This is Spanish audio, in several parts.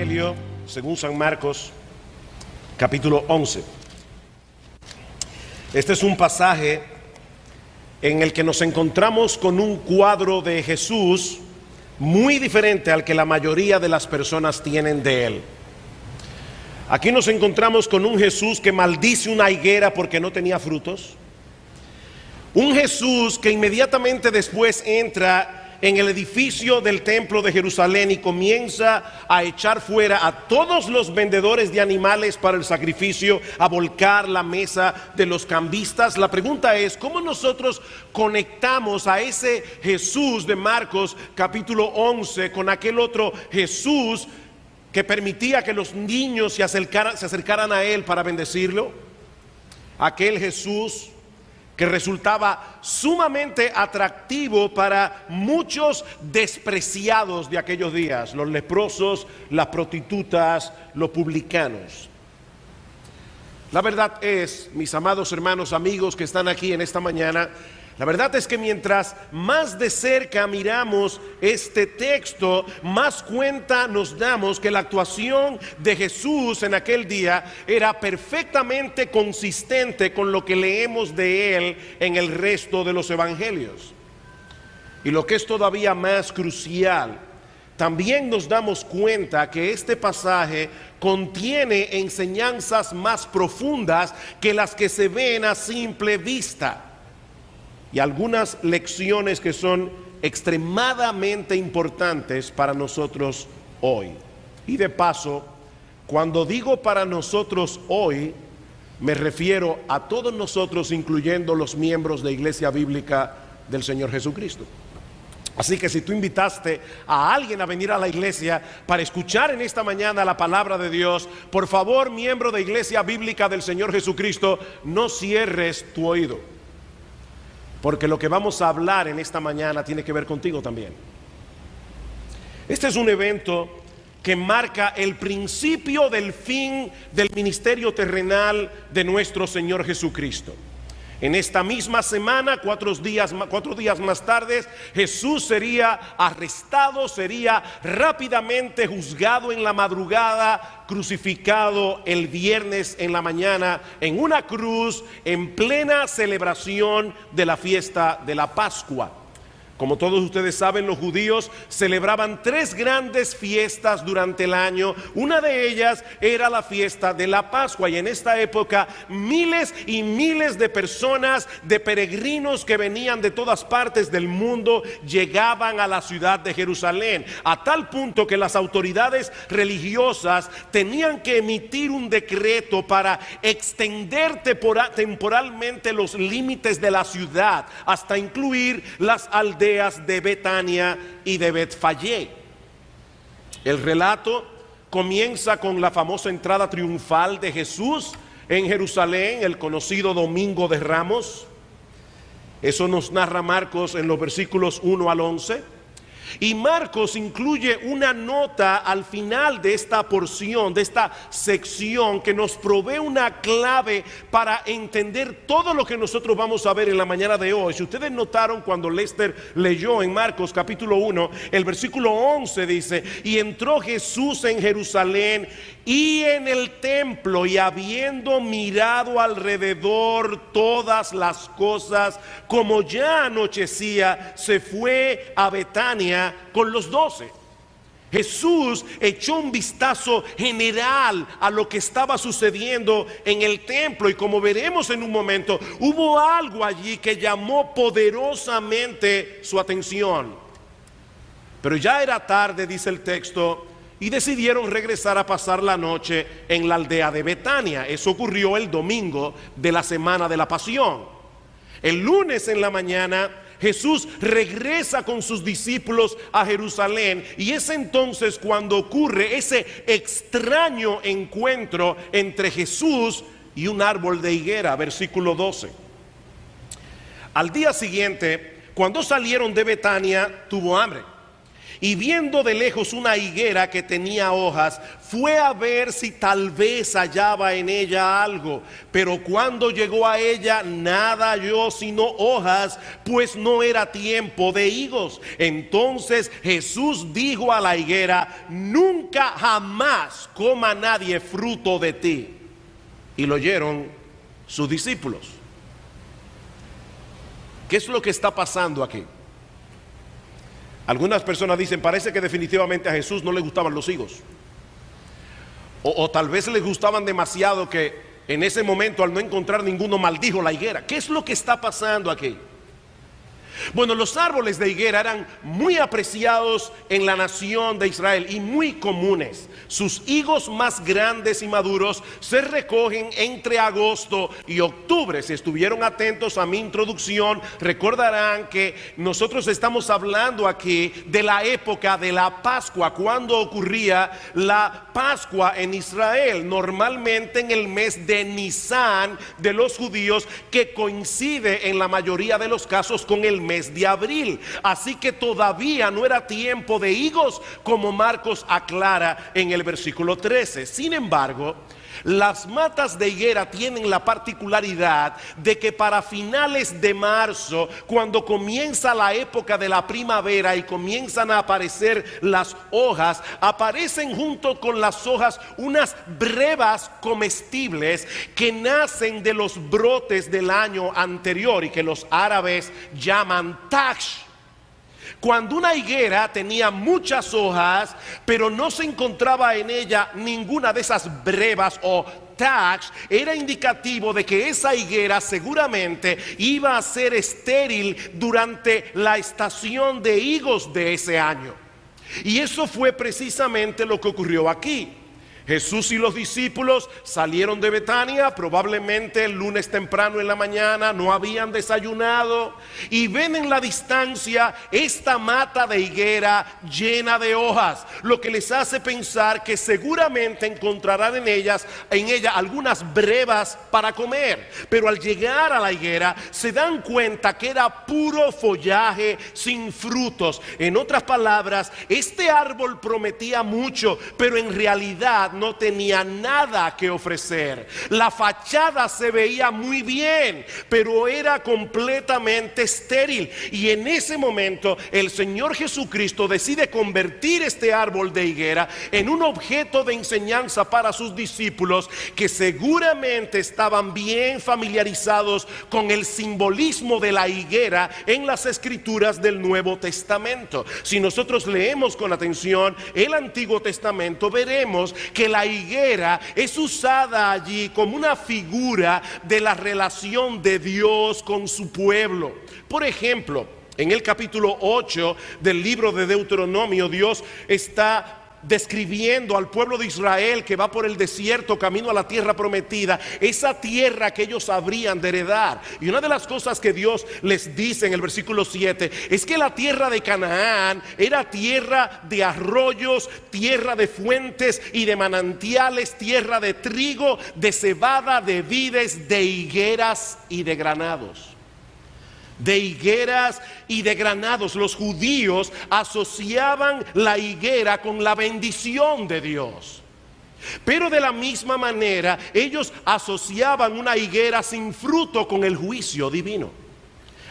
Evangelio según San Marcos, capítulo 11. Este es un pasaje en el que nos encontramos con un cuadro de Jesús muy diferente al que la mayoría de las personas tienen de él. Aquí nos encontramos con un Jesús que maldice una higuera porque no tenía frutos. Un Jesús que inmediatamente después entra en el edificio del templo de Jerusalén y comienza a echar fuera a todos los vendedores de animales para el sacrificio, a volcar la mesa de los cambistas. La pregunta es, ¿cómo nosotros conectamos a ese Jesús de Marcos capítulo 11 con aquel otro Jesús que permitía que los niños se acercaran a él para bendecirlo? Aquel Jesús que resultaba sumamente atractivo para muchos despreciados de aquellos días, los leprosos, las prostitutas, los publicanos. La verdad es, mis amados hermanos, amigos que están aquí en esta mañana, la verdad es que mientras más de cerca miramos este texto, más cuenta nos damos que la actuación de Jesús en aquel día era perfectamente consistente con lo que leemos de él en el resto de los evangelios. Y lo que es todavía más crucial, también nos damos cuenta que este pasaje contiene enseñanzas más profundas que las que se ven a simple vista. Y algunas lecciones que son extremadamente importantes para nosotros hoy. Y de paso, cuando digo para nosotros hoy, me refiero a todos nosotros, incluyendo los miembros de Iglesia Bíblica del Señor Jesucristo. Así que si tú invitaste a alguien a venir a la iglesia para escuchar en esta mañana la palabra de Dios, por favor, miembro de Iglesia Bíblica del Señor Jesucristo, no cierres tu oído. Porque lo que vamos a hablar en esta mañana tiene que ver contigo también. Este es un evento que marca el principio del fin del ministerio terrenal de nuestro Señor Jesucristo. En esta misma semana, 4 días más tarde, Jesús sería arrestado, sería rápidamente juzgado en la madrugada, crucificado el viernes en la mañana en una cruz en plena celebración de la fiesta de la Pascua. Como todos ustedes saben, los judíos celebraban 3 grandes fiestas durante el año. Una de ellas era la fiesta de la Pascua, y en esta época miles y miles de personas, de peregrinos que venían de todas partes del mundo, llegaban a la ciudad de Jerusalén, a tal punto que las autoridades religiosas tenían que emitir un decreto para extender temporalmente los límites de la ciudad, hasta incluir las aldeas de Betania y de Betfagé. El relato comienza con la famosa entrada triunfal de Jesús en Jerusalén, el conocido Domingo de Ramos. Eso nos narra Marcos en los versículos 1 al 11. Y Marcos incluye una nota al final de esta porción, de esta sección, que nos provee una clave para entender todo lo que nosotros vamos a ver en la mañana de hoy. Si ustedes notaron cuando Lester leyó en Marcos capítulo 1, el versículo 11 dice: y entró Jesús en Jerusalén y en el templo, y habiendo mirado alrededor todas las cosas, como ya anochecía, se fue a Betania con los 12. Jesús echó un vistazo general a lo que estaba sucediendo en el templo, y como veremos en un momento, hubo algo allí que llamó poderosamente su atención. Pero ya era tarde, dice el texto, y decidieron regresar a pasar la noche en la aldea de Betania. Eso ocurrió el domingo de la semana de la Pasión. El lunes en la mañana Jesús regresa con sus discípulos a Jerusalén, y es entonces cuando ocurre ese extraño encuentro entre Jesús y un árbol de higuera, versículo 12. Al día siguiente, cuando salieron de Betania, tuvo hambre. Y viendo de lejos una higuera que tenía hojas, fue a ver si tal vez hallaba en ella algo. Pero cuando llegó a ella, nada halló sino hojas, pues no era tiempo de higos. Entonces Jesús dijo a la higuera: nunca jamás coma nadie fruto de ti. Y lo oyeron sus discípulos. ¿Qué es lo que está pasando aquí? Algunas personas dicen: parece que definitivamente a Jesús no le gustaban los higos, o tal vez les gustaban demasiado, que en ese momento, al no encontrar ninguno, maldijo la higuera. ¿Qué es lo que está pasando aquí? Bueno, los árboles de higuera eran muy apreciados en la nación de Israel y muy comunes. Sus higos más grandes y maduros se recogen entre agosto y octubre. Si estuvieron atentos a mi introducción, recordarán que nosotros estamos hablando aquí de la época de la Pascua, cuando ocurría la Pascua en Israel, normalmente en el mes de Nisan de los judíos, que coincide en la mayoría de los casos con el mes de abril. Así que todavía no era tiempo de higos, como Marcos aclara en el versículo 13. Sin embargo, las matas de higuera tienen la particularidad de que para finales de marzo, cuando comienza la época de la primavera y comienzan a aparecer las hojas, aparecen junto con las hojas unas brevas comestibles que nacen de los brotes del año anterior y que los árabes llaman taksh. Cuando una higuera tenía muchas hojas, pero no se encontraba en ella ninguna de esas brevas o taksh, era indicativo de que esa higuera seguramente iba a ser estéril durante la estación de higos de ese año. Y eso fue precisamente lo que ocurrió aquí. Jesús y los discípulos salieron de Betania, probablemente el lunes temprano en la mañana, no habían desayunado, y ven en la distancia esta mata de higuera llena de hojas, lo que les hace pensar que seguramente encontrarán en ella algunas brevas para comer. Pero al llegar a la higuera se dan cuenta que era puro follaje sin frutos. En otras palabras, este árbol prometía mucho, pero en realidad no tenía nada que ofrecer. La fachada se veía muy bien, pero era completamente estéril. Y en ese momento el Señor Jesucristo decide convertir este árbol de higuera en un objeto de enseñanza para sus discípulos, que seguramente estaban bien familiarizados con el simbolismo de la higuera en las escrituras del Nuevo Testamento. Si nosotros leemos con atención el Antiguo Testamento, veremos que la higuera es usada allí como una figura de la relación de Dios con su pueblo. Por ejemplo, en el capítulo 8 del libro de Deuteronomio, Dios está describiendo al pueblo de Israel que va por el desierto camino a la tierra prometida, esa tierra que ellos habrían de heredar. Y una de las cosas que Dios les dice en el versículo 7 es que la tierra de Canaán era tierra de arroyos, tierra de fuentes y de manantiales, tierra de trigo, de cebada, de vides, de higueras y de granados. De higueras y de granados. Los judíos asociaban la higuera con la bendición de Dios, pero de la misma manera ellos asociaban una higuera sin fruto con el juicio divino.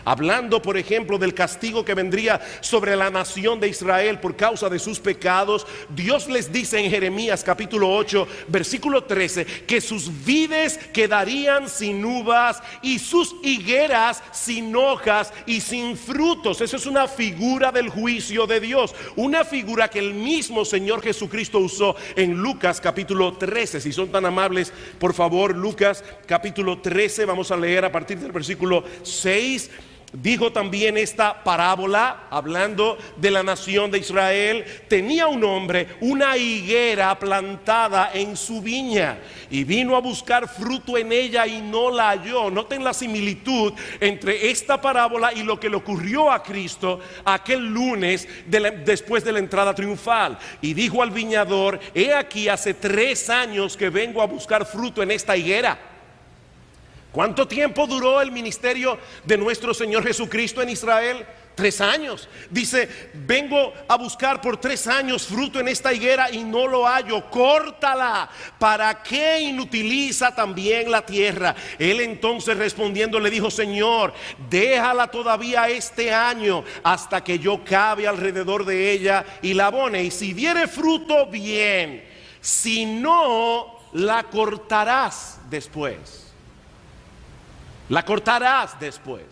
Hablando, por ejemplo, del castigo que vendría sobre la nación de Israel por causa de sus pecados, Dios les dice en Jeremías capítulo 8 versículo 13 que sus vides quedarían sin uvas y sus higueras sin hojas y sin frutos. Eso es una figura del juicio de Dios, una figura que el mismo Señor Jesucristo usó en Lucas capítulo 13. Si son tan amables, por favor, Lucas capítulo 13, vamos a leer a partir del versículo 6. Dijo también esta parábola, hablando de la nación de Israel: tenía un hombre una higuera plantada en su viña, y vino a buscar fruto en ella y no la halló. Noten la similitud entre esta parábola y lo que le ocurrió a Cristo aquel lunes después de la entrada triunfal. Y dijo al viñador: he aquí, hace 3 años que vengo a buscar fruto en esta higuera. ¿Cuánto tiempo duró el ministerio de nuestro Señor Jesucristo en Israel? 3 años. Dice, vengo a buscar por 3 años fruto en esta higuera y no lo hallo. Córtala. ¿Para qué inutiliza también la tierra? Él entonces respondiendo le dijo, Señor, déjala todavía este año hasta que yo cabe alrededor de ella y la abone. Y si diere fruto, bien. Si no, la cortarás después. La cortarás después.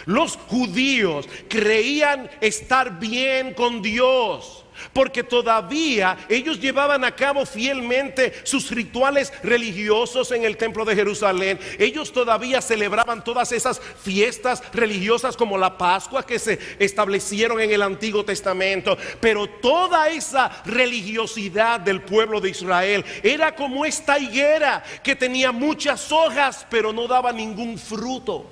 Los judíos creían estar bien con Dios, porque todavía ellos llevaban a cabo fielmente sus rituales religiosos en el templo de Jerusalén. Ellos todavía celebraban todas esas fiestas religiosas como la Pascua que se establecieron en el Antiguo Testamento. Pero toda esa religiosidad del pueblo de Israel era como esta higuera que tenía muchas hojas pero no daba ningún fruto.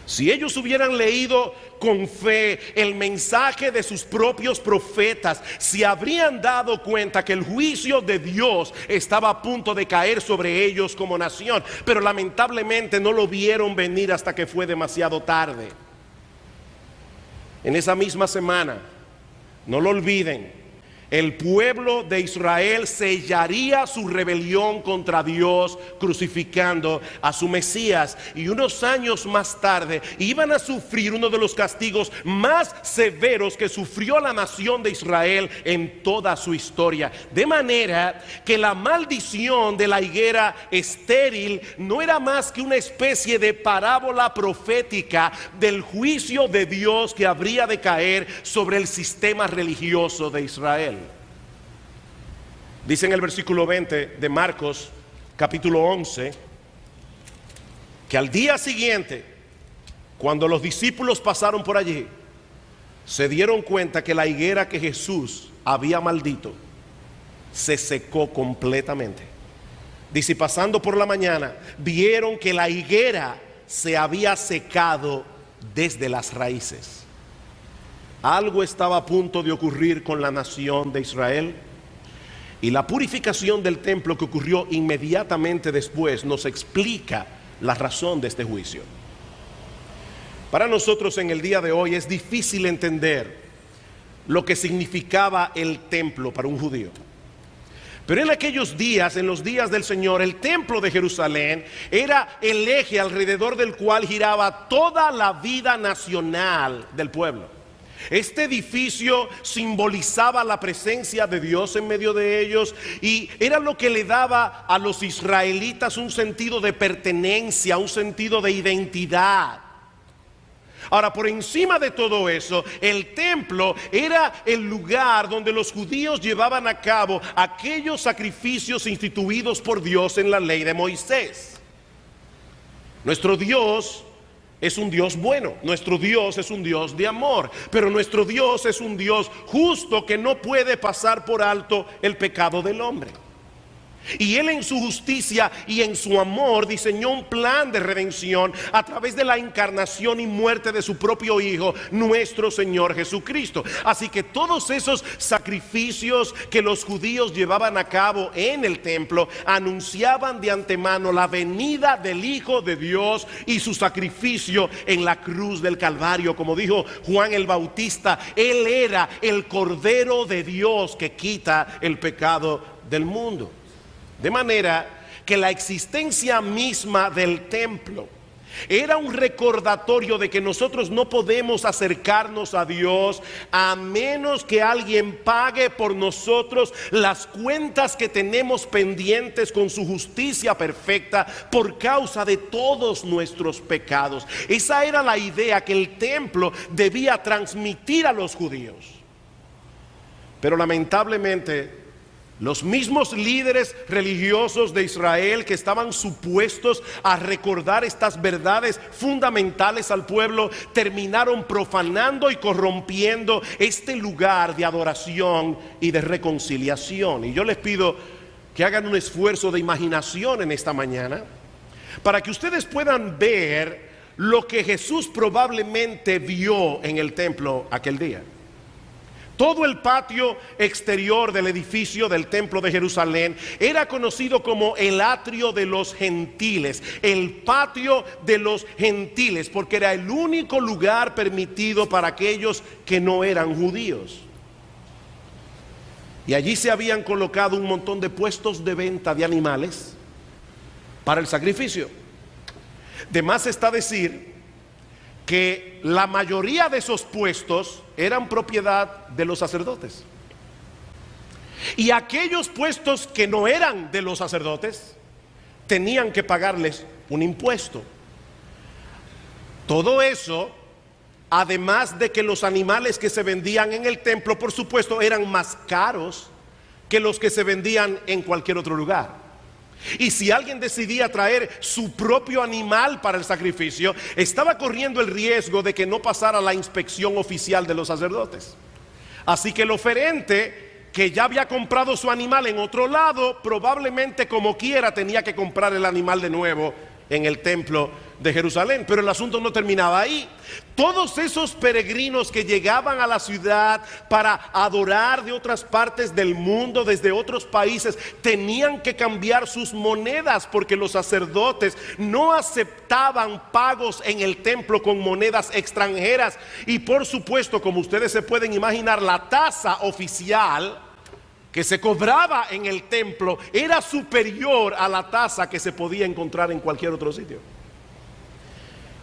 Si ellos hubieran leído con fe el mensaje de sus propios profetas, se habrían dado cuenta que el juicio de Dios estaba a punto de caer sobre ellos como nación. Pero lamentablemente no lo vieron venir hasta que fue demasiado tarde. En esa misma semana, no lo olviden, el pueblo de Israel sellaría su rebelión contra Dios crucificando a su Mesías, y unos años más tarde iban a sufrir uno de los castigos más severos que sufrió la nación de Israel en toda su historia. De manera que la maldición de la higuera estéril no era más que una especie de parábola profética del juicio de Dios que habría de caer sobre el sistema religioso de Israel. Dice en el versículo 20 de Marcos capítulo 11 que al día siguiente, cuando los discípulos pasaron por allí, se dieron cuenta que la higuera que Jesús había maldito se secó completamente. Dice, pasando por la mañana, vieron que la higuera se había secado desde las raíces. Algo estaba a punto de ocurrir con la nación de Israel. Y la purificación del templo que ocurrió inmediatamente después nos explica la razón de este juicio. Para nosotros en el día de hoy es difícil entender lo que significaba el templo para un judío. Pero en aquellos días, en los días del Señor, el templo de Jerusalén era el eje alrededor del cual giraba toda la vida nacional del pueblo. Este edificio simbolizaba la presencia de Dios en medio de ellos y era lo que le daba a los israelitas un sentido de pertenencia, un sentido de identidad. Ahora, por encima de todo eso, el templo era el lugar donde los judíos llevaban a cabo aquellos sacrificios instituidos por Dios en la ley de Moisés. Nuestro Dios es un Dios bueno, nuestro Dios es un Dios de amor, pero nuestro Dios es un Dios justo que no puede pasar por alto el pecado del hombre. Y Él en su justicia y en su amor diseñó un plan de redención a través de la encarnación y muerte de su propio Hijo, nuestro Señor Jesucristo. Así que todos esos sacrificios que los judíos llevaban a cabo en el templo anunciaban de antemano la venida del Hijo de Dios y su sacrificio en la cruz del Calvario. Como dijo Juan el Bautista, Él era el Cordero de Dios que quita el pecado del mundo. De manera que la existencia misma del templo era un recordatorio de que nosotros no podemos acercarnos a Dios a menos que alguien pague por nosotros las cuentas que tenemos pendientes con su justicia perfecta por causa de todos nuestros pecados. Esa era la idea que el templo debía transmitir a los judíos. Pero lamentablemente, los mismos líderes religiosos de Israel que estaban supuestos a recordar estas verdades fundamentales al pueblo, terminaron profanando y corrompiendo este lugar de adoración y de reconciliación. Y yo les pido que hagan un esfuerzo de imaginación en esta mañana para que ustedes puedan ver lo que Jesús probablemente vio en el templo aquel día. Todo el patio exterior del edificio del templo de Jerusalén era conocido como el atrio de los gentiles, el patio de los gentiles, porque era el único lugar permitido para aquellos que no eran judíos. Y allí se habían colocado un montón de puestos de venta de animales para el sacrificio. De más está decir que la mayoría de esos puestos eran propiedad de los sacerdotes. Y aquellos puestos que no eran de los sacerdotes tenían que pagarles un impuesto. Todo eso, además de que los animales que se vendían en el templo, por supuesto, eran más caros que los que se vendían en cualquier otro lugar. Y si alguien decidía traer su propio animal para el sacrificio, estaba corriendo el riesgo de que no pasara la inspección oficial de los sacerdotes. Así que el oferente, que ya había comprado su animal en otro lado, probablemente como quiera tenía que comprar el animal de nuevo en el templo de Jerusalén. Pero el asunto no terminaba ahí. Todos esos peregrinos que llegaban a la ciudad para adorar de otras partes del mundo, desde otros países, tenían que cambiar sus monedas, porque los sacerdotes no aceptaban pagos en el templo con monedas extranjeras. Y por supuesto, como ustedes se pueden imaginar, la tasa oficial que se cobraba en el templo era superior a la tasa que se podía encontrar en cualquier otro sitio.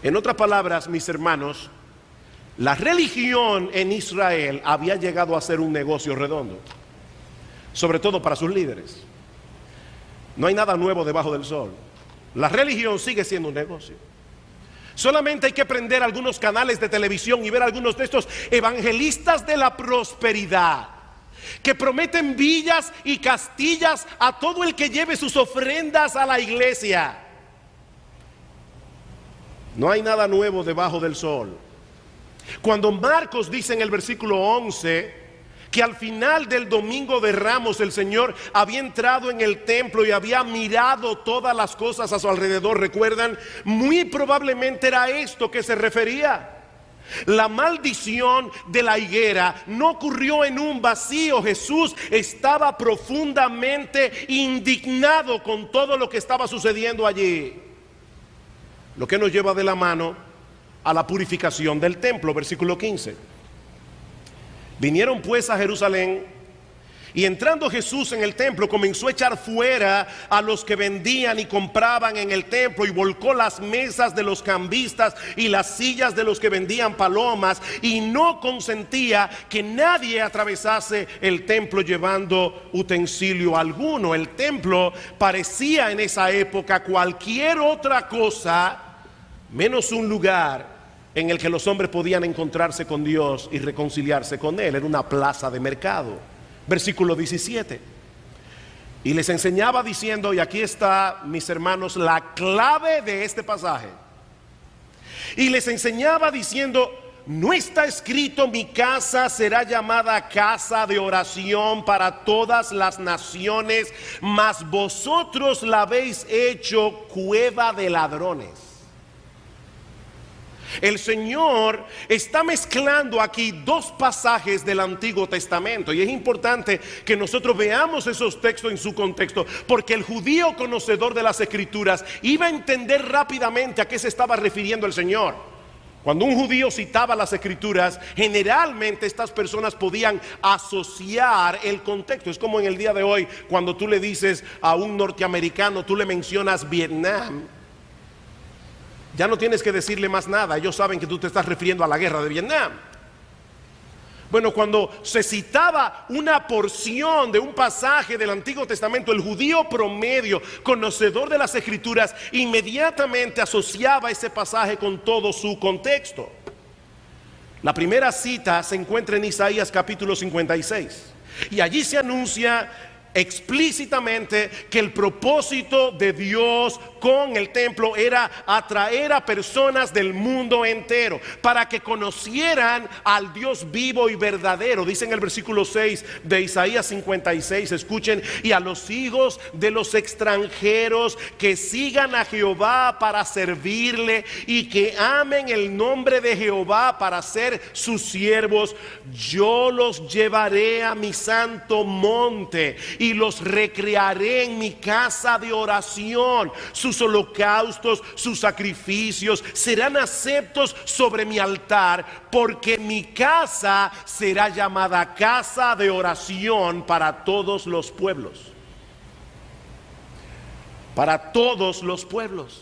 En otras palabras, mis hermanos, la religión en Israel había llegado a ser un negocio redondo, sobre todo para sus líderes. No hay nada nuevo debajo del sol. La religión sigue siendo un negocio. Solamente hay que prender algunos canales de televisión y ver algunos de estos evangelistas de la prosperidad que prometen villas y castillas a todo el que lleve sus ofrendas a la iglesia. No hay nada nuevo debajo del sol. Cuando Marcos dice en el versículo 11 que al final del domingo de Ramos el Señor había entrado en el templo y había mirado todas las cosas a su alrededor, ¿recuerdan? Muy probablemente era esto que se refería. La maldición de la higuera no ocurrió en un vacío. Jesús estaba profundamente indignado con todo lo que estaba sucediendo allí. Lo que nos lleva de la mano a la purificación del templo, versículo 15. Vinieron pues a Jerusalén, y entrando Jesús en el templo comenzó a echar fuera a los que vendían y compraban en el templo, y volcó las mesas de los cambistas y las sillas de los que vendían palomas, y no consentía que nadie atravesase el templo llevando utensilio alguno. El templo parecía en esa época cualquier otra cosa menos un lugar en el que los hombres podían encontrarse con Dios y reconciliarse con Él. Era una plaza de mercado. Versículo 17. Y les enseñaba diciendo, y aquí está, mis hermanos, la clave de este pasaje. Y les enseñaba diciendo: ¿no está escrito, mi casa será llamada casa de oración para todas las naciones? Mas vosotros la habéis hecho cueva de ladrones. El Señor está mezclando aquí dos pasajes del Antiguo Testamento, y es importante que nosotros veamos esos textos en su contexto, porque el judío conocedor de las Escrituras iba a entender rápidamente a qué se estaba refiriendo el Señor. Cuando un judío citaba las Escrituras, generalmente estas personas podían asociar el contexto. Es como en el día de hoy, cuando tú le dices a un norteamericano, tú le mencionas Vietnam, ya no tienes que decirle más nada. Ellos saben que tú te estás refiriendo a la guerra de Vietnam. Bueno, cuando se citaba una porción de un pasaje del Antiguo Testamento, el judío promedio, conocedor de las Escrituras, inmediatamente asociaba ese pasaje con todo su contexto. La primera cita se encuentra en Isaías capítulo 56, y allí se anuncia explícitamente que el propósito de Dios con el templo era atraer a personas del mundo entero para que conocieran al Dios vivo y verdadero. Dice en el versículo 6 de Isaías 56, escuchen: y a los hijos de los extranjeros que sigan a Jehová para servirle y que amen el nombre de Jehová para ser sus siervos, yo los llevaré a mi santo monte y los recrearé en mi casa de oración. Sus holocaustos, sus sacrificios serán aceptos sobre mi altar, porque mi casa será llamada casa de oración para todos los pueblos. Para todos los pueblos.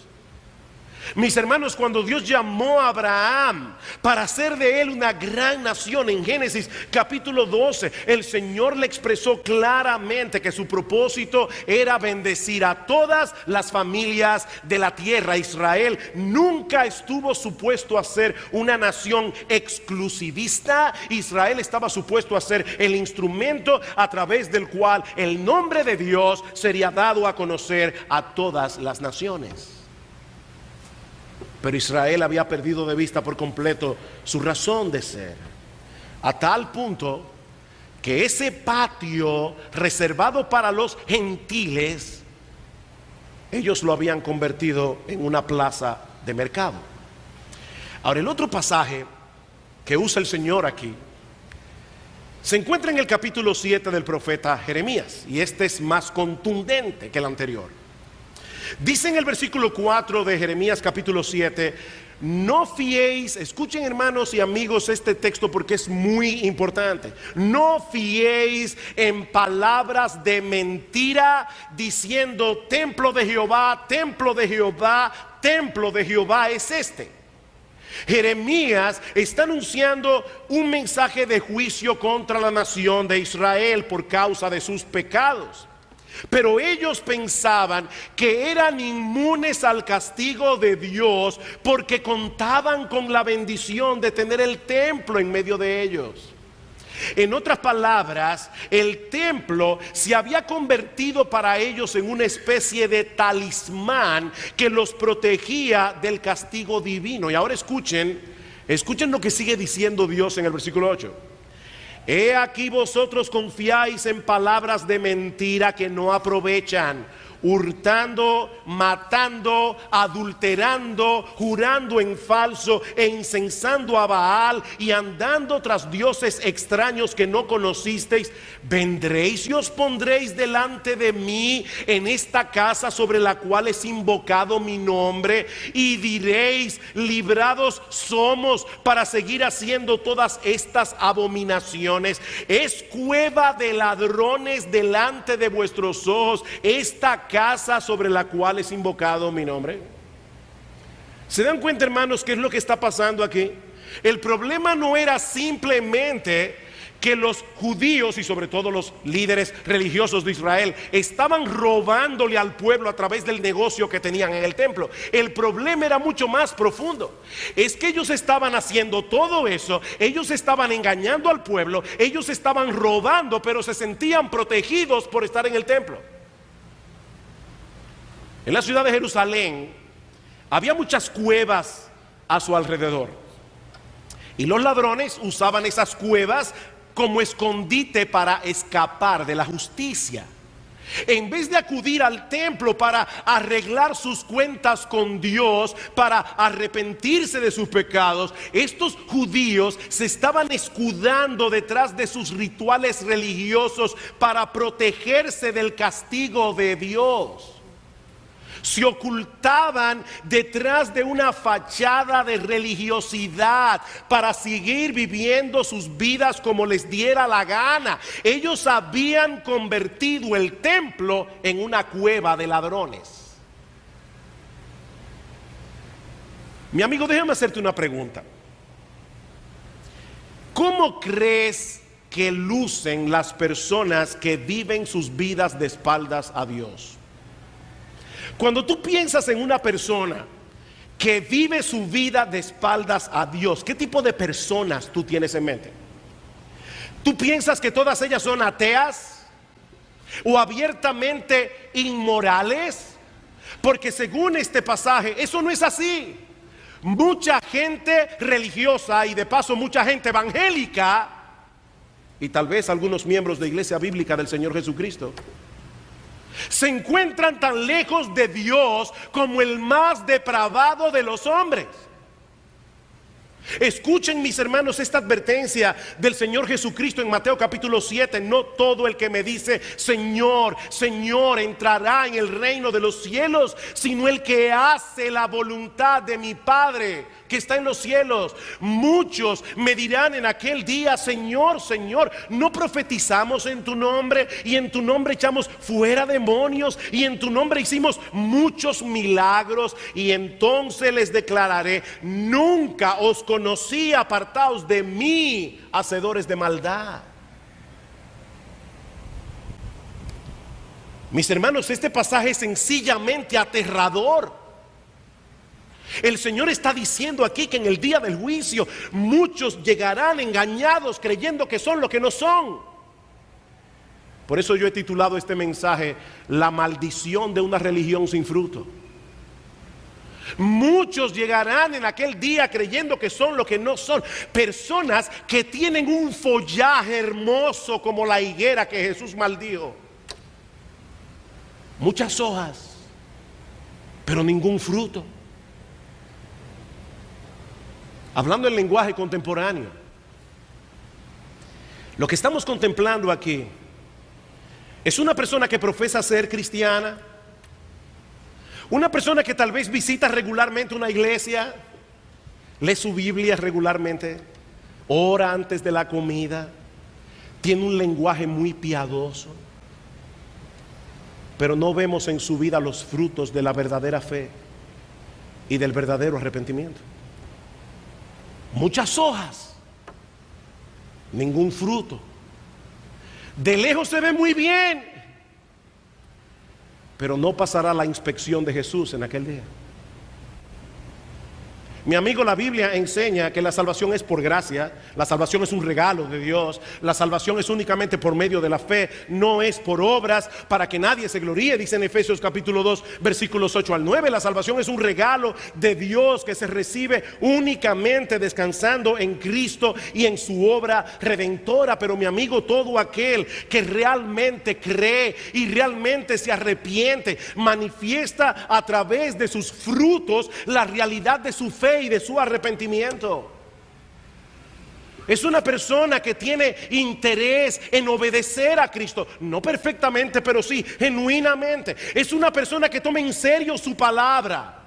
Mis hermanos, cuando Dios llamó a Abraham para hacer de él una gran nación, en Génesis capítulo 12, el Señor le expresó claramente que su propósito era bendecir a todas las familias de la tierra. Israel nunca estuvo supuesto a ser una nación exclusivista. Israel estaba supuesto a ser el instrumento a través del cual el nombre de Dios sería dado a conocer a todas las naciones. Pero Israel había perdido de vista por completo su razón de ser, a tal punto que ese patio reservado para los gentiles, ellos lo habían convertido en una plaza de mercado. Ahora, el otro pasaje que usa el Señor aquí se encuentra en el capítulo 7 del profeta Jeremías, y este es más contundente que el anterior. Dice en el versículo 4 de Jeremías capítulo 7: no fiéis, escuchen hermanos y amigos este texto porque es muy importante, no fiéis en palabras de mentira diciendo: templo de Jehová, templo de Jehová, templo de Jehová es este. Jeremías está anunciando un mensaje de juicio contra la nación de Israel por causa de sus pecados. Pero ellos pensaban que eran inmunes al castigo de Dios porque contaban con la bendición de tener el templo en medio de ellos. En otras palabras, el templo se había convertido para ellos en una especie de talismán que los protegía del castigo divino. Y ahora escuchen lo que sigue diciendo Dios en el versículo 8. He aquí vosotros confiáis en palabras de mentira que no aprovechan, hurtando, matando, adulterando, jurando en falso e incensando a Baal y andando tras dioses extraños que no conocisteis. Vendréis y os pondréis delante de mí en esta casa sobre la cual es invocado mi nombre, y diréis: librados somos para seguir haciendo todas estas abominaciones. Es cueva de ladrones delante de vuestros ojos esta casa sobre la cual es invocado mi nombre. ¿Se dan cuenta, hermanos, qué es lo que está pasando aquí? El problema no era simplemente que los judíos y sobre todo los líderes religiosos de Israel estaban robándole al pueblo a través del negocio que tenían en el templo. El problema era mucho más profundo. Es que ellos estaban haciendo todo eso, ellos estaban engañando al pueblo, ellos estaban robando, pero se sentían protegidos por estar en el templo. En la ciudad de Jerusalén había muchas cuevas a su alrededor, y los ladrones usaban esas cuevas como escondite para escapar de la justicia. En vez de acudir al templo para arreglar sus cuentas con Dios, para arrepentirse de sus pecados, estos judíos se estaban escudando detrás de sus rituales religiosos para protegerse del castigo de Dios. Se ocultaban detrás de una fachada de religiosidad para seguir viviendo sus vidas como les diera la gana. Ellos habían convertido el templo en una cueva de ladrones. Mi amigo, déjame hacerte una pregunta. ¿Cómo crees que lucen las personas que viven sus vidas de espaldas a Dios? Cuando tú piensas en una persona que vive su vida de espaldas a Dios, ¿qué tipo de personas tú tienes en mente? ¿Tú piensas que todas ellas son ateas? o abiertamente inmorales, porque según este pasaje eso no es así. Mucha gente religiosa y de paso mucha gente evangélica y tal vez algunos miembros de Iglesia Bíblica del Señor Jesucristo se encuentran tan lejos de Dios como el más depravado de los hombres. Escuchen, mis hermanos, esta advertencia del Señor Jesucristo en Mateo capítulo 7. No todo el que me dice Señor, Señor entrará en el reino de los cielos, sino el que hace la voluntad de mi Padre que está en los cielos. Muchos me dirán en aquel día: Señor, Señor, ¿no profetizamos en tu nombre? Y en tu nombre echamos fuera demonios, y en tu nombre hicimos muchos milagros. Y entonces les declararé: nunca os conocí, apartaos de mí, hacedores de maldad. Mis hermanos, este pasaje es sencillamente aterrador. El Señor está diciendo aquí que en el día del juicio muchos llegarán engañados creyendo que son lo que no son. Por eso yo he titulado este mensaje: la maldición de una religión sin fruto. Muchos llegarán en aquel día creyendo que son lo que no son. Personas que tienen un follaje hermoso como la higuera que Jesús maldijo. Muchas hojas, pero ningún fruto. Hablando en lenguaje contemporáneo, lo que estamos contemplando aquí es una persona que profesa ser cristiana, una persona que tal vez visita regularmente una iglesia, lee su Biblia regularmente, ora antes de la comida, tiene un lenguaje muy piadoso, pero no vemos en su vida los frutos de la verdadera fe y del verdadero arrepentimiento. Muchas hojas, ningún fruto. De lejos se ve muy bien, pero no pasará la inspección de Jesús en aquel día. Mi amigo, la Biblia enseña que la salvación es por gracia. La salvación es un regalo de Dios. La salvación es únicamente por medio de la fe, no es por obras para que nadie se gloríe, dice en Efesios capítulo 2 versículos 8 al 9. La salvación es un regalo de Dios que se recibe únicamente descansando en Cristo y en su obra redentora. Pero mi amigo, todo aquel que realmente cree y realmente se arrepiente, manifiesta a través de sus frutos la realidad de su fe y de su arrepentimiento. Es una persona que tiene interés en obedecer a Cristo, no perfectamente, pero sí genuinamente. Es una persona que toma en serio su palabra.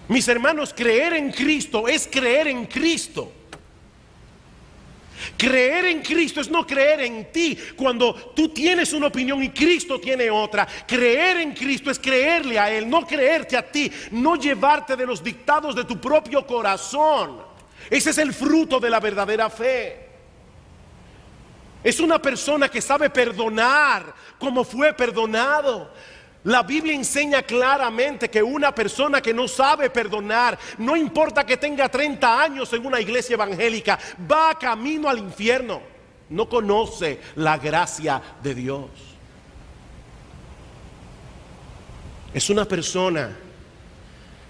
Mis hermanos, creer en Cristo es creer en Cristo. Creer en Cristo es no creer en ti cuando tú tienes una opinión y Cristo tiene otra. Creer en Cristo es creerle a Él, no creerte a ti, no llevarte de los dictados de tu propio corazón. Ese es el fruto de la verdadera fe. Es una persona que sabe perdonar como fue perdonado. La Biblia enseña claramente que una persona que no sabe perdonar, no importa que tenga 30 años en una iglesia evangélica, va camino al infierno. No conoce la gracia de Dios. Es una persona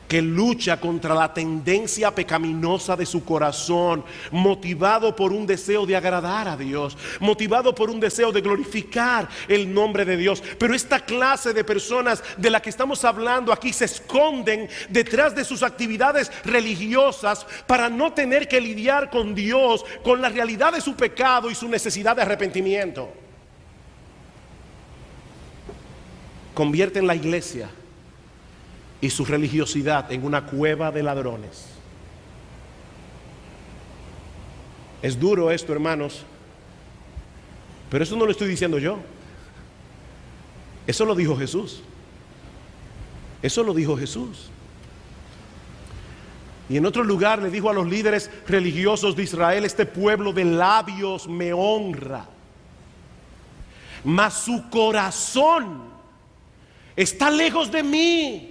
que lucha contra la tendencia pecaminosa de su corazón, motivado por un deseo de agradar a Dios, motivado por un deseo de glorificar el nombre de Dios. Pero esta clase de personas de la que estamos hablando aquí se esconden detrás de sus actividades religiosas para no tener que lidiar con Dios, con la realidad de su pecado y su necesidad de arrepentimiento. Convierten la iglesia y su religiosidad en una cueva de ladrones. Es duro esto, hermanos, pero eso no lo estoy diciendo yo. Eso lo dijo Jesús. Eso lo dijo Jesús. Y en otro lugar le dijo a los líderes religiosos de Israel: este pueblo de labios me honra, mas su corazón está lejos de mí.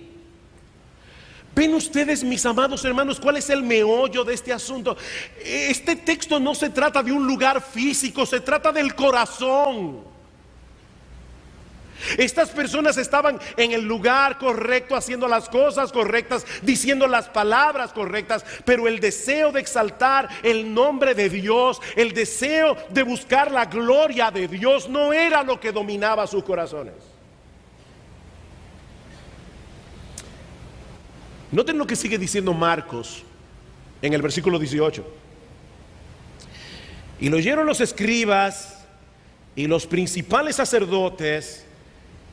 ¿Ven ustedes, mis amados hermanos, cuál es el meollo de este asunto? Este texto no se trata de un lugar físico, se trata del corazón. Estas personas estaban en el lugar correcto, haciendo las cosas correctas, diciendo las palabras correctas, pero el deseo de exaltar el nombre de Dios, el deseo de buscar la gloria de Dios, no era lo que dominaba sus corazones. Noten lo que sigue diciendo Marcos en el versículo 18. Y lo oyeron los escribas y los principales sacerdotes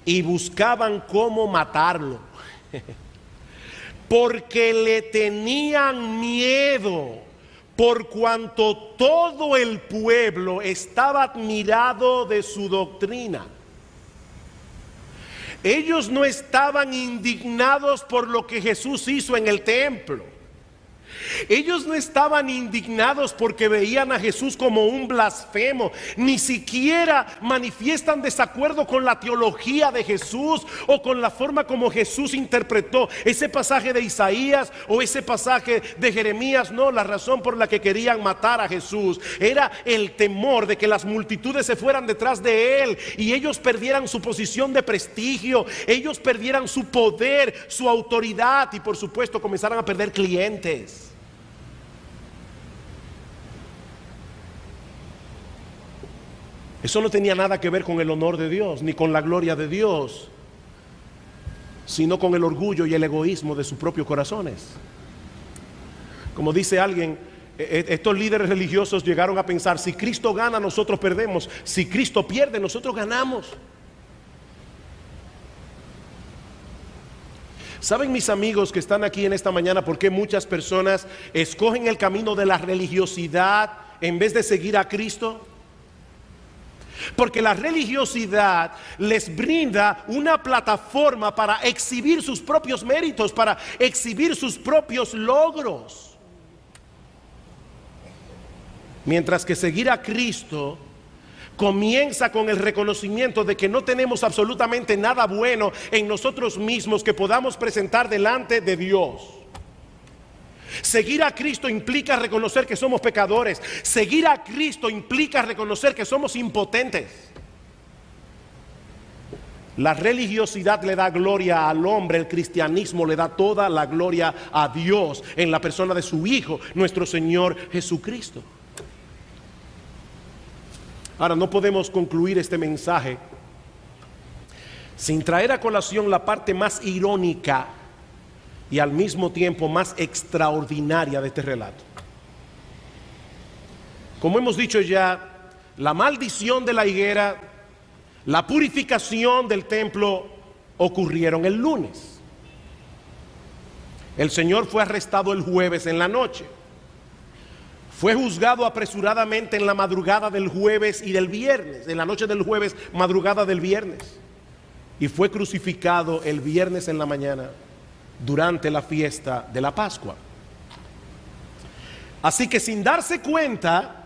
y buscaban cómo matarlo, porque le tenían miedo, por cuanto todo el pueblo estaba admirado de su doctrina. Ellos no estaban indignados por lo que Jesús hizo en el templo. Ellos no estaban indignados porque veían a Jesús como un blasfemo. Ni siquiera manifiestan desacuerdo con la teología de Jesús o con la forma como Jesús interpretó ese pasaje de Isaías o ese pasaje de Jeremías. No, la razón por la que querían matar a Jesús era el temor de que las multitudes se fueran detrás de él y ellos perdieran su posición de prestigio, ellos perdieran su poder, su autoridad y por supuesto comenzaran a perder clientes. Eso no tenía nada que ver con el honor de Dios, ni con la gloria de Dios, sino con el orgullo y el egoísmo de sus propios corazones. Como dice alguien, estos líderes religiosos llegaron a pensar: si Cristo gana, nosotros perdemos; si Cristo pierde, nosotros ganamos. ¿Saben, mis amigos que están aquí en esta mañana, por qué muchas personas escogen el camino de la religiosidad en vez de seguir a Cristo? Porque la religiosidad les brinda una plataforma para exhibir sus propios méritos, para exhibir sus propios logros. Mientras que seguir a Cristo comienza con el reconocimiento de que no tenemos absolutamente nada bueno en nosotros mismos que podamos presentar delante de Dios. Seguir a Cristo implica reconocer que somos pecadores. Seguir a Cristo implica reconocer que somos impotentes. La religiosidad le da gloria al hombre, el cristianismo le da toda la gloria a Dios en la persona de su Hijo, nuestro Señor Jesucristo. Ahora, no podemos concluir este mensaje sin traer a colación la parte más irónica y al mismo tiempo más extraordinaria de este relato. Como hemos dicho ya, la maldición de la higuera, la purificación del templo ocurrieron el lunes. El Señor fue arrestado el jueves en la noche. Fue juzgado apresuradamente en la madrugada del jueves y del viernes, en la noche del jueves, madrugada del viernes. Y fue crucificado el viernes en la mañana, durante la fiesta de la Pascua. Así que sin darse cuenta,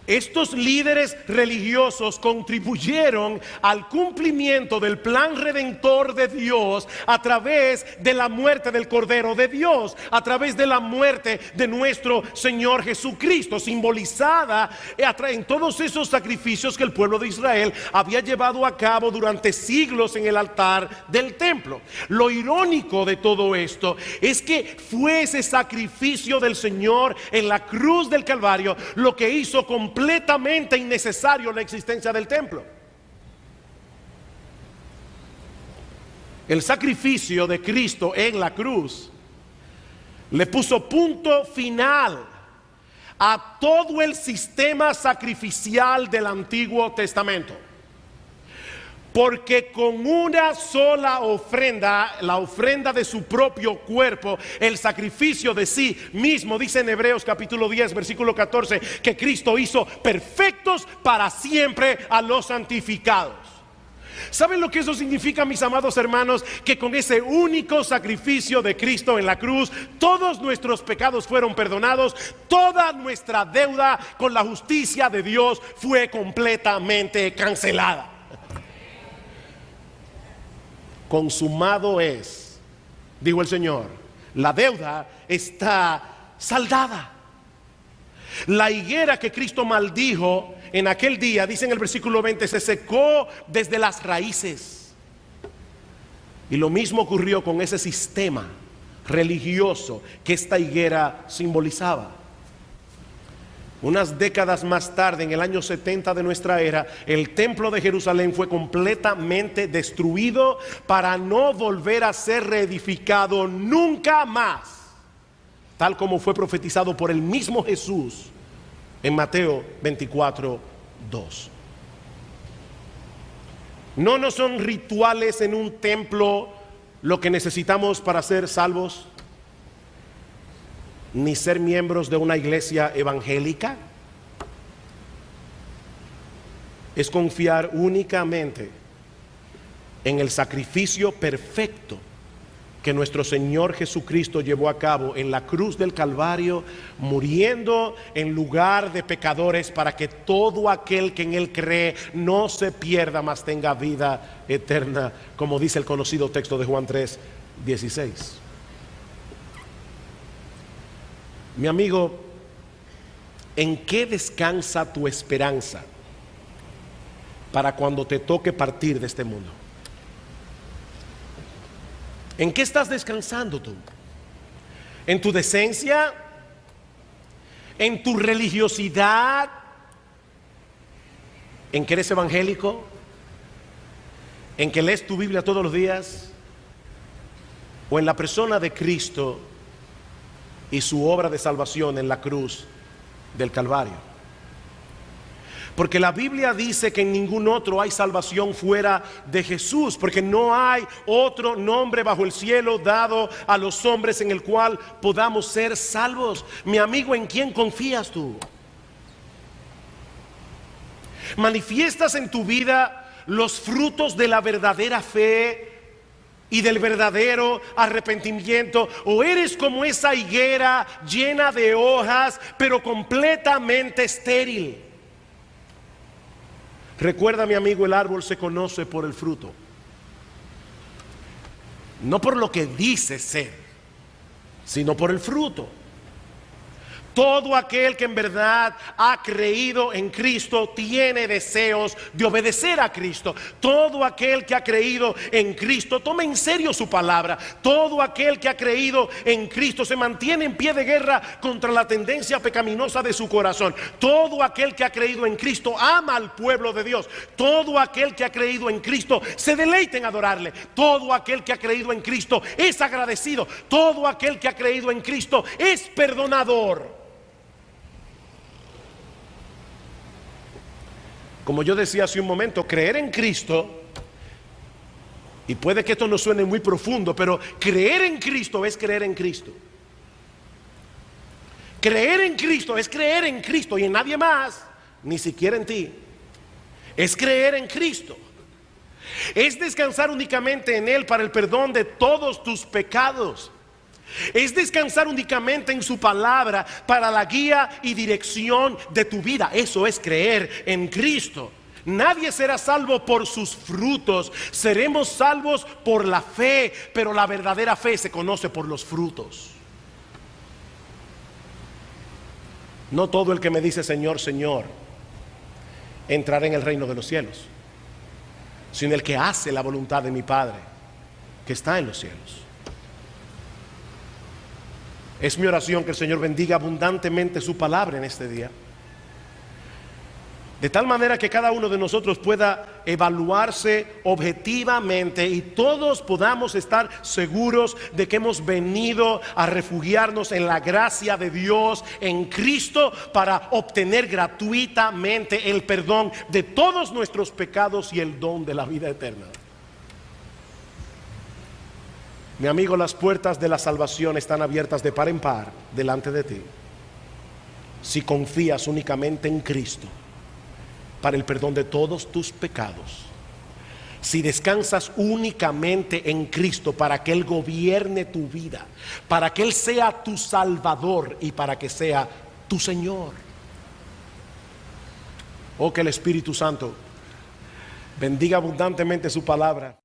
estos líderes religiosos contribuyeron al cumplimiento del plan redentor de Dios a través de la muerte del Cordero de Dios, a través de la muerte de nuestro Señor Jesucristo, simbolizada en todos esos sacrificios que el pueblo de Israel había llevado a cabo durante siglos en el altar del templo. Lo irónico de todo esto es que fue ese sacrificio del Señor en la cruz del Calvario lo que hizo completamente innecesario la existencia del templo. El sacrificio de Cristo en la cruz le puso punto final a todo el sistema sacrificial del Antiguo Testamento. Porque con una sola ofrenda, la ofrenda de su propio cuerpo, el sacrificio de sí mismo, dice en Hebreos capítulo 10 versículo 14, que Cristo hizo perfectos para siempre a los santificados. ¿Saben lo que eso significa, mis amados hermanos? Que con ese único sacrificio de Cristo en la cruz, todos nuestros pecados fueron perdonados, toda nuestra deuda con la justicia de Dios fue completamente cancelada. Consumado es, dijo el Señor, La deuda está saldada. La higuera que Cristo maldijo en aquel día, dice en el versículo 20, se secó desde las raíces. Y lo mismo ocurrió con ese sistema religioso que esta higuera simbolizaba. Unas décadas más tarde, en el año 70 de nuestra era, el templo de Jerusalén fue completamente destruido para no volver a ser reedificado nunca más, tal como fue profetizado por el mismo Jesús en Mateo 24:2. No son rituales en un templo lo que necesitamos para ser salvos, ni ser miembros de una iglesia evangélica. Es confiar únicamente en el sacrificio perfecto que nuestro Señor Jesucristo llevó a cabo en la cruz del Calvario, muriendo en lugar de pecadores, para que todo aquel que en Él cree no se pierda, mas tenga vida eterna, como dice el conocido texto de Juan 3:16. Mi amigo, ¿en qué descansa tu esperanza para cuando te toque partir de este mundo? ¿En qué estás descansando tú? ¿En tu decencia? ¿En tu religiosidad? ¿En que eres evangélico? ¿En que lees tu Biblia todos los días? ¿O en la persona de Cristo y su obra de salvación en la cruz del Calvario? Porque la Biblia dice que en ningún otro hay salvación fuera de Jesús, porque no hay otro nombre bajo el cielo dado a los hombres en el cual podamos ser salvos. Mi amigo, ¿en quién confías tú? ¿Manifiestas en tu vida los frutos de la verdadera fe y del verdadero arrepentimiento? ¿O eres como esa higuera llena de hojas pero completamente estéril? Recuerda, mi amigo, el árbol se conoce por el fruto, no por lo que dice ser, sino por el fruto. Todo aquel que en verdad ha creído en Cristo tiene deseos de obedecer a Cristo. Todo aquel que ha creído en Cristo toma en serio su palabra. Todo aquel que ha creído en Cristo se mantiene en pie de guerra contra la tendencia pecaminosa de su corazón. Todo aquel que ha creído en Cristo ama al pueblo de Dios. Todo aquel que ha creído en Cristo se deleita en adorarle. Todo aquel que ha creído en Cristo es agradecido. Todo aquel que ha creído en Cristo es perdonador. Como yo decía hace un momento, creer en Cristo, y puede que esto no suene muy profundo, pero creer en Cristo es creer en Cristo. Creer en Cristo es creer en Cristo y en nadie más, ni siquiera en ti. Es creer en Cristo. Es descansar únicamente en Él para el perdón de todos tus pecados. Es descansar únicamente en su palabra para la guía y dirección de tu vida. Eso es creer en Cristo. Nadie será salvo por sus frutos. Seremos salvos por la fe, pero la verdadera fe se conoce por los frutos. No todo el que me dice Señor, Señor entrará en el reino de los cielos, sino el que hace la voluntad de mi Padre que está en los cielos. Es mi oración que el Señor bendiga abundantemente su palabra en este día, de tal manera que cada uno de nosotros pueda evaluarse objetivamente y todos podamos estar seguros de que hemos venido a refugiarnos en la gracia de Dios en Cristo para obtener gratuitamente el perdón de todos nuestros pecados y el don de la vida eterna. Mi amigo, las puertas de la salvación están abiertas de par en par delante de ti, si confías únicamente en Cristo para el perdón de todos tus pecados. Si descansas únicamente en Cristo para que Él gobierne tu vida, para que Él sea tu Salvador y para que sea tu Señor. Oh, que el Espíritu Santo bendiga abundantemente su palabra.